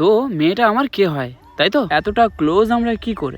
তো মেয়েটা আমার কে হয়, তাই তো? এতটা ক্লোজ আমরা কি করে?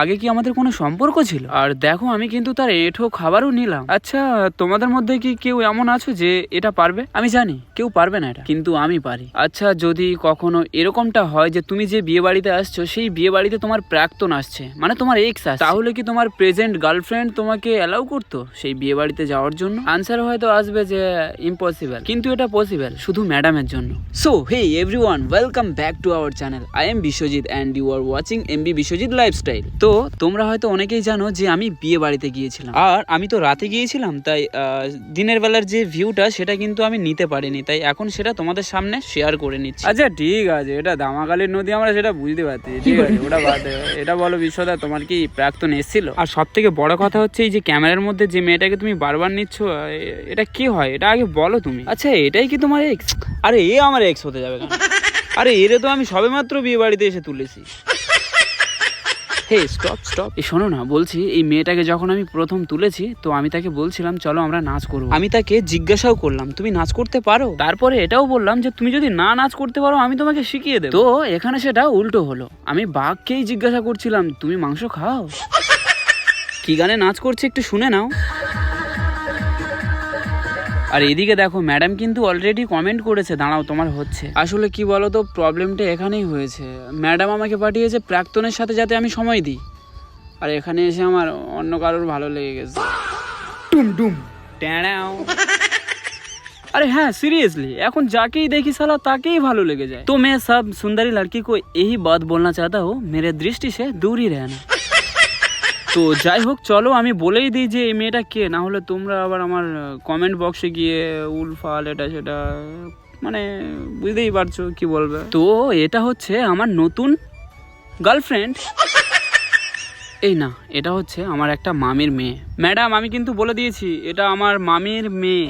আগে কি আমাদের কোনো সম্পর্ক ছিল? আর দেখো আমি কিন্তু তার এঁঠো খাবারও নিলাম। আচ্ছা তোমাদের মধ্যে কি কেউ এমন আছো যে এটা পারবে? আমি জানি কেউ পারবে না এটা, কিন্তু আমি পারি। আচ্ছা যদি কখনো এরকমটা হয় যে তুমি যে বিয়ে বাড়িতে আসছো সেই বিয়ে বাড়িতে তোমার প্রাক্তন আসছে, মানে তোমার এক্স আসছে, তাহলে কি তোমার প্রেজেন্ট গার্লফ্রেন্ড তোমাকে অ্যালাউ করতো সেই বিয়ে বাড়িতে যাওয়ার জন্য? আনসার হয়তো আসবে যে ইম্পসিবল, কিন্তু এটা পসিবল শুধু ম্যাডামের জন্য। So hey everyone, welcome back to our channel. I am Biswajit and you are watching MB Biswajit lifestyle. তো তোমরা হয়তো অনেকেই জানো যে আমি বিয়ে বাড়িতে গিয়েছিলাম, আর আমি তো রাতে গিয়েছিলাম, তাই দিনের বেলার যে ভিউটা সেটা কিন্তু আমি নিতে পারিনি, তাই এখন সেটা তোমাদের সামনে শেয়ার করে নিচ্ছি। আচ্ছা ঠিক আছে, এটা দামাকালীর নদী, আমরা সেটা বুঝতে পারছি, ঠিক আছে, ওটা বাদ। এটা বলো বিশ্বদা, তোমার কি প্রাক্তন এসেছিল? আর সব থেকে বড় কথা হচ্ছে এই যে ক্যামেরার মধ্যে যে মেয়েটাকে তুমি বারবার নিচ্ছ, এটা কি হয় এটা আগে বলো তুমি। আচ্ছা এটাই কি তোমার এক্স? আরে এ আমার এক্স হতে যাবে কেন? আরে এরে তো আমি সবেমাত্র বিয়ে বাড়িতে এসে তুলেছি। হে স্টপ স্টপ, এই শোনো না, বলছি এই মেয়েটাকে যখন আমি প্রথম তুলেছি তো আমি তাকে বলছিলাম চলো আমরা নাচ করবো। আমি তাকে জিজ্ঞাসাও করলাম তুমি নাচ করতে পারো? তারপরে এটাও বললাম যে তুমি যদি না নাচ করতে পারো আমি তোমাকে শিখিয়ে দেবো। তো এখানে সেটা উল্টো হলো, আমি বাঘকেই জিজ্ঞাসা করছিলাম তুমি মাংস খাও? কি গানে নাচ করছে একটু শুনে নাও। আর এদিকে দেখো ম্যাডাম কিন্তু অলরেডি কমেন্ট করেছে, দাঁড়াও তোমার হচ্ছে। আসলে কি বলো তো, প্রবলেমটা এখানেই হয়েছে। ম্যাডাম আমাকে পাঠিয়েছে প্রাক্তনের সাথে যাতে আমি সময় দিই, আর এখানে এসে আমার অন্য কারোর ভালো লেগে গেছে। টুম টুম ট্যাঁড়াও। अरे हाँ सीरियसली এখন যাকেই দেখি সালা তাকেই ভালো লেগে যায়। तो मैं सब सुंदरी लड़की को यही बात बोलना चाहता हूँ, मेरे दृष्टि से दूर ही रहना। তো যাই হোক চলো আমি বলেই দিই যে এই মেয়েটা কে, না হলে তোমরা আবার আমার কমেন্ট বক্সে গিয়ে উলফাল এটা সেটা, মানে বুঝতেই পারছো কি বলবে। তো এটা হচ্ছে আমার নতুন গার্লফ্রেন্ড। এই না, এটা হচ্ছে আমার একটা মামির মেয়ে। ম্যাডাম আমি কিন্তু বলে দিয়েছি এটা আমার মামির মেয়ে।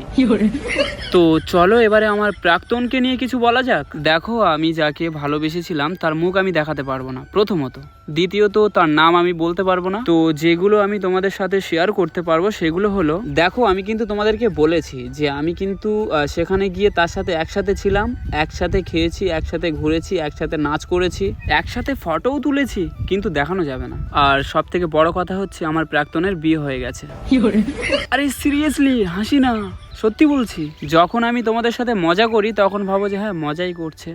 তো চলো এবারে আমার প্রাক্তনকে নিয়ে কিছু বলা যাক। দেখো আমি যাকে ভালোবেসেছিলাম তার মুখ আমি দেখাতে পারবো না প্রথমত, দ্বিতীয়ত তার নাম আমি বলতে পারবো না। তো যেগুলো আমি তোমাদের সাথে শেয়ার করতে পারবো সেগুলো হলো, দেখো আমি কিন্তু তোমাদেরকে বলেছি যে আমি কিন্তু সেখানে গিয়ে তার সাথে একসাথে ছিলাম, একসাথে খেয়েছি, একসাথে ঘুরেছি, একসাথে নাচ করেছি, একসাথে ফটোও তুলেছি, কিন্তু দেখানো যাবে না। আর সব থেকে বড় কথা হচ্ছে আমার প্রাক্তনের বিয়ে হয়ে গেছে। আরে সিরিয়াসলি হাসি না, সত্যি বলছি। যখন আমি তোমাদের সাথে মজা করি তখন ভাবো যে হ্যাঁ মজাই করছে।